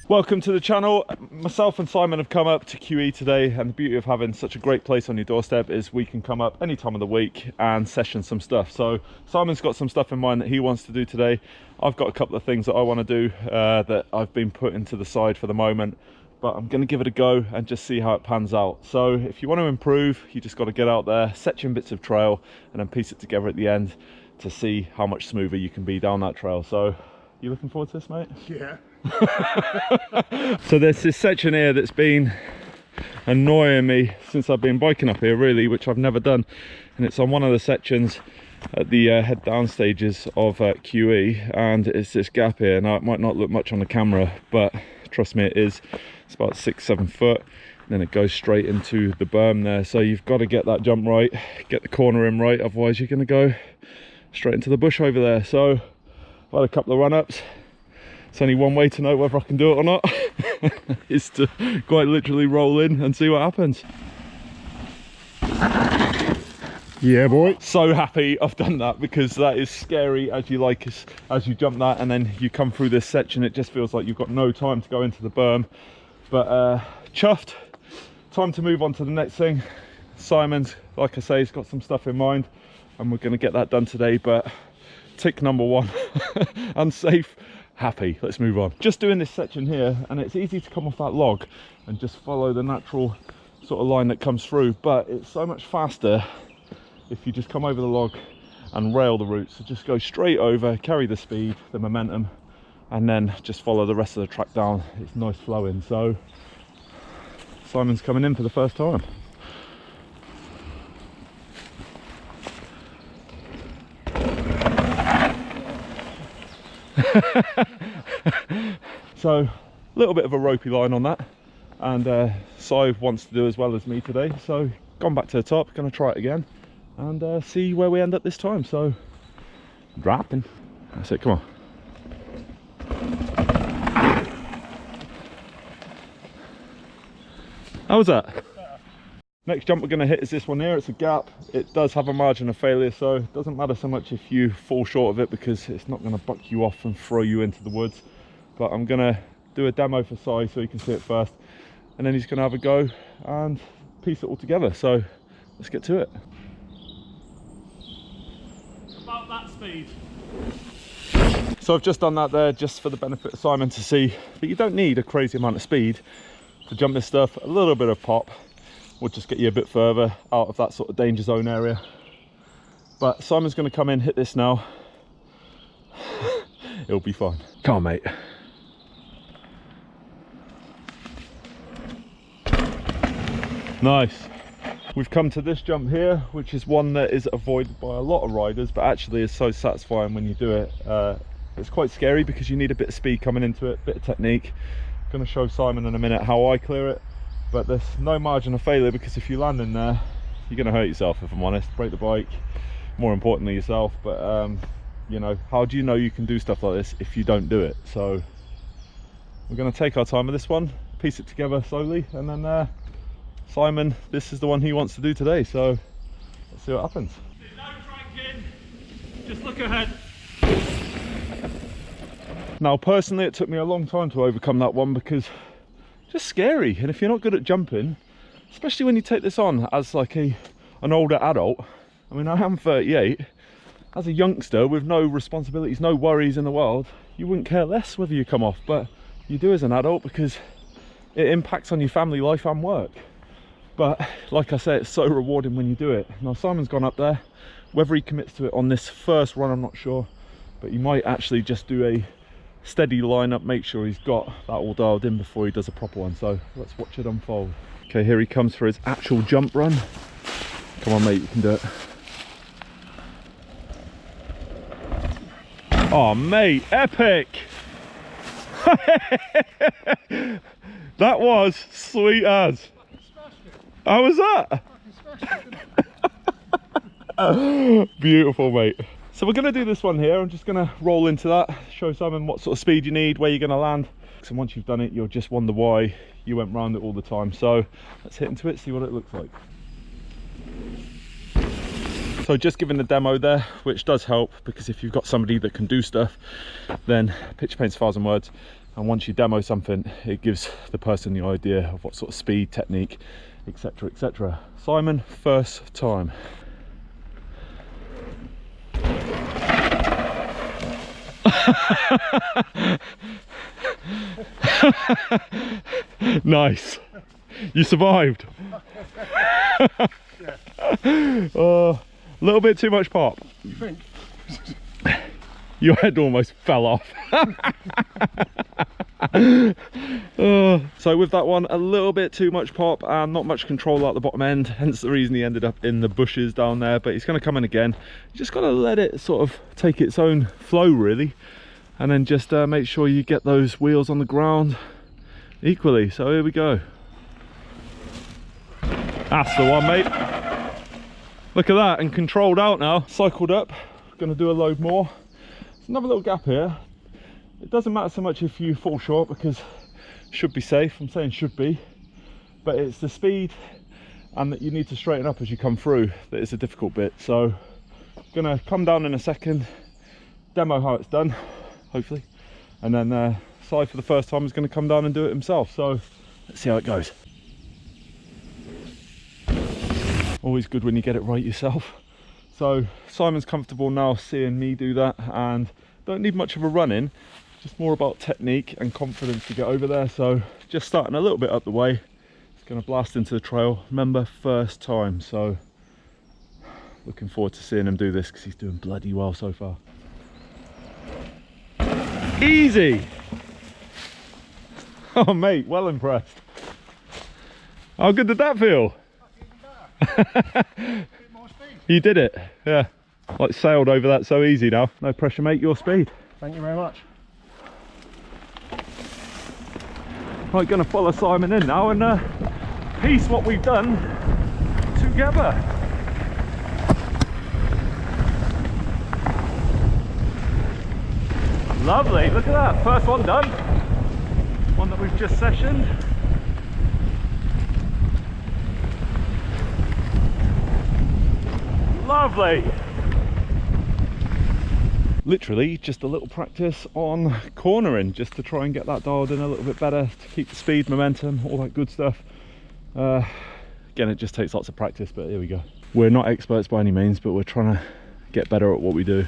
Welcome to the channel. Myself and Simon have come up to QE today, and the beauty of having such a great place on your doorstep is we can come up any time of the week and session some stuff. So Simon's got some stuff in mind that he wants to do today. I've got a couple of things that I want to do that I've been putting to the side for the moment, but I'm going to give it a go and just see how it pans out. So if you want to improve, you just got to get out there, section bits of trail, and then piece it together at the end to see how much smoother you can be down that trail. So you looking forward to this, mate? Yeah. So there's this section here that's been annoying me since I've been biking up here, really, which I've never done, and it's on one of the sections at the head down stages of QE, and it's this gap here. Now it might not look much on the camera, but trust me, it is. It's about 6-7 foot, and then it goes straight into the berm there. So you've got to get that jump right, get the corner in right, otherwise you're going to go straight into the bush over there. So I've had a couple of run-ups. It's only one way to know whether I can do it or not, is to quite literally roll in and see what happens. Yeah, boy. So happy I've done that, because that is scary as you as you jump that and then you come through this section. It just feels like you've got no time to go into the berm. But chuffed. Time to move on to the next thing. Simon's, like I say, he's got some stuff in mind, and we're going to get that done today. But tick number one, unsafe. Happy. Let's move on. Just doing this section here, and it's easy to come off that log and just follow the natural sort of line that comes through, but it's so much faster if you just come over the log and rail the route. So just go straight over, carry the speed, the momentum, and then just follow the rest of the track down. It's nice flowing. So Simon's coming in for the first time. So a little bit of a ropey line on that, and Si wants to do as well as me today, so gone back to the top, gonna try it again and see where we end up this time. So dropping, that's it, come on. How was that? Next jump we're going to hit is this one here. It's a gap. It does have a margin of failure, so it doesn't matter so much if you fall short of it, because it's not going to buck you off and throw you into the woods. But I'm going to do a demo for Si so he can see it first, and then he's going to have a go and piece it all together. So let's get to it. About that speed. So I've just done that there just for the benefit of Simon to see that you don't need a crazy amount of speed to jump this stuff. A little bit of pop will just get you a bit further out of that sort of danger zone area. But Simon's going to come in, hit this now. It'll be fine. Come on, mate. Nice. We've come to this jump here, which is one that is avoided by a lot of riders, but actually is so satisfying when you do it. It's quite scary because you need a bit of speed coming into it, a bit of technique. I'm going to show Simon in a minute how I clear it. But there's no margin of failure, because if you land in there, you're going to hurt yourself, if I'm honest. Break the bike, more importantly yourself. But you know, how do you know you can do stuff like this if you don't do it? So we're going to take our time with this one, piece it together slowly, and then Simon, this is the one he wants to do today, so let's see what happens. There's no cranking, just look ahead. Now personally, it took me a long time to overcome that one, because just scary. And if you're not good at jumping, especially when you take this on as like an older adult, I mean, I am 38, as a youngster with no responsibilities, no worries in the world, you wouldn't care less whether you come off, but you do as an adult, because it impacts on your family life and work. But like I say, it's so rewarding when you do it. Now Simon's gone up there. Whether he commits to it on this first run, I'm not sure, but he might actually just do a steady lineup, make sure he's got that all dialed in before he does a proper one. So let's watch it unfold. Okay, here he comes for his actual jump run. Come on, mate, you can do it. Oh mate, epic. That was sweet as. How was that? Beautiful, mate. So we're going to do this one here. I'm just going to roll into that, show Simon what sort of speed you need, where you're going to land. And once you've done it, you'll just wonder why you went round it all the time. So let's hit into it, see what it looks like. So just giving the demo there, which does help, because if you've got somebody that can do stuff, then picture paints 1,000 words. And once you demo something, it gives the person the idea of what sort of speed, technique, etc, etc. Simon, first time. Nice. You survived. A little bit too much pop. You think? Your head almost fell off. So with that one, a little bit too much pop and not much control at the bottom end, hence the reason he ended up in the bushes down there. But he's going to come in again. You just got to let it sort of take its own flow really, and then just make sure you get those wheels on the ground equally. So here we go. That's the one, mate. Look at that, and controlled out now. Cycled up, going to do a load more. There's another little gap here. It doesn't matter so much if you fall short, because it should be safe. I'm saying should be, but it's the speed and that you need to straighten up as you come through that is a difficult bit. So gonna come down in a second, demo how it's done, hopefully, and then Si for the first time is going to come down and do it himself. So let's see how it goes. Always good when you get it right yourself. So Simon's comfortable now seeing me do that, and don't need much of a run in, just more about technique and confidence to get over there. So just starting a little bit up the way, it's going to blast into the trail. Remember, first time, so looking forward to seeing him do this because he's doing bloody well so far. Easy. Oh mate, well impressed. How good did that feel? You did it, yeah. Like sailed over that so easy now. No pressure, mate, your speed. Thank you very much. Right, gonna follow Simon in now and piece what we've done together. Lovely, look at that, first one done. One that we've just sessioned. Lovely. Literally just a little practice on cornering, just to try and get that dialed in a little bit better, to keep the speed, momentum, all that good stuff. Again, it just takes lots of practice, but here we go. We're not experts by any means, but we're trying to get better at what we do.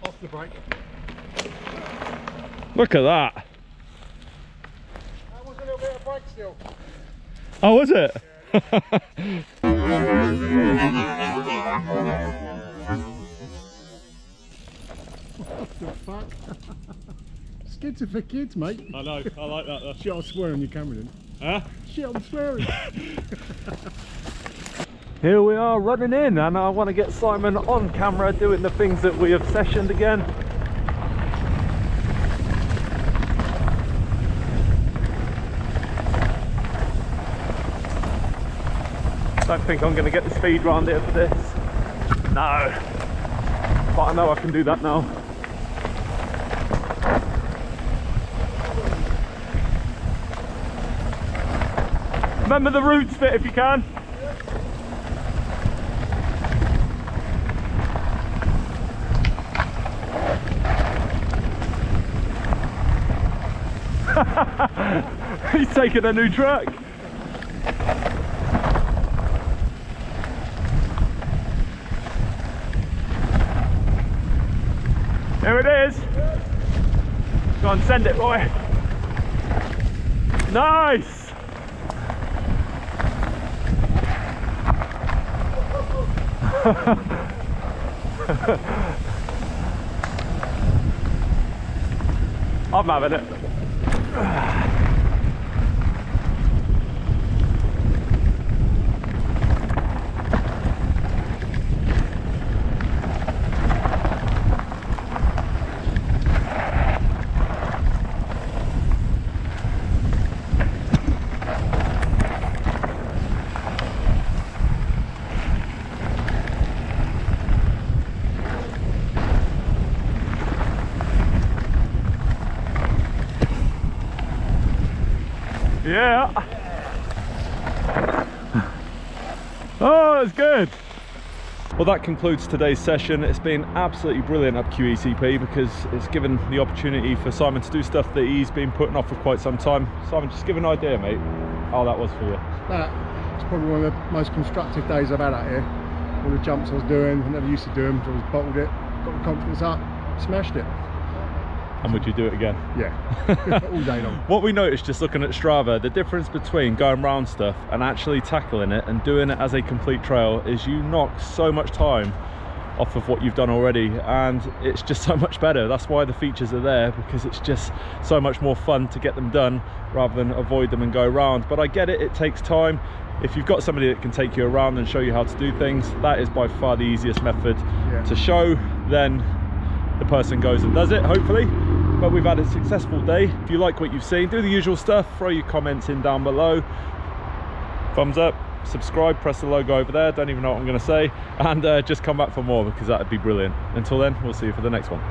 Off the brake. Look at that. That was a little bit of brake still. Oh, was it? Yeah. What the fuck? Skids are for kids, mate. I know, I like that. Shit, I'll swear on your camera then. Huh? Shit, I'm swearing. Here we are running in, and I want to get Simon on camera doing the things that we have sessioned again. Don't think I'm going to get the speed round here for this. No. But I know I can do that now. Remember the roots bit if you can. He's taking a new track. Here it is. Go on, send it, boy. Nice. I'm having it. Yeah. Oh, that's good. Well, that concludes today's session. It's been absolutely brilliant up QECP because it's given the opportunity for Simon to do stuff that he's been putting off for quite some time. Simon, just give an idea, mate, how that was for you. It's probably one of the most constructive days I've had out here. All the jumps I was doing, I never used to do them, so I was bottled it, got the confidence up, smashed it. And would you do it again? Yeah, all day long. What we noticed just looking at Strava, the difference between going round stuff and actually tackling it and doing it as a complete trail is you knock so much time off of what you've done already, and it's just so much better. That's why the features are there, because it's just so much more fun to get them done rather than avoid them and go around. But I get it, it takes time. If you've got somebody that can take you around and show you how to do things, that is by far the easiest method to show. Then the person goes and does it, hopefully. But we've had a successful day. If you like what you've seen, do the usual stuff, throw your comments in down below, thumbs up, subscribe, press the logo over there, don't even know what I'm going to say, and just come back for more, because that would be brilliant. Until then, we'll see you for the next one.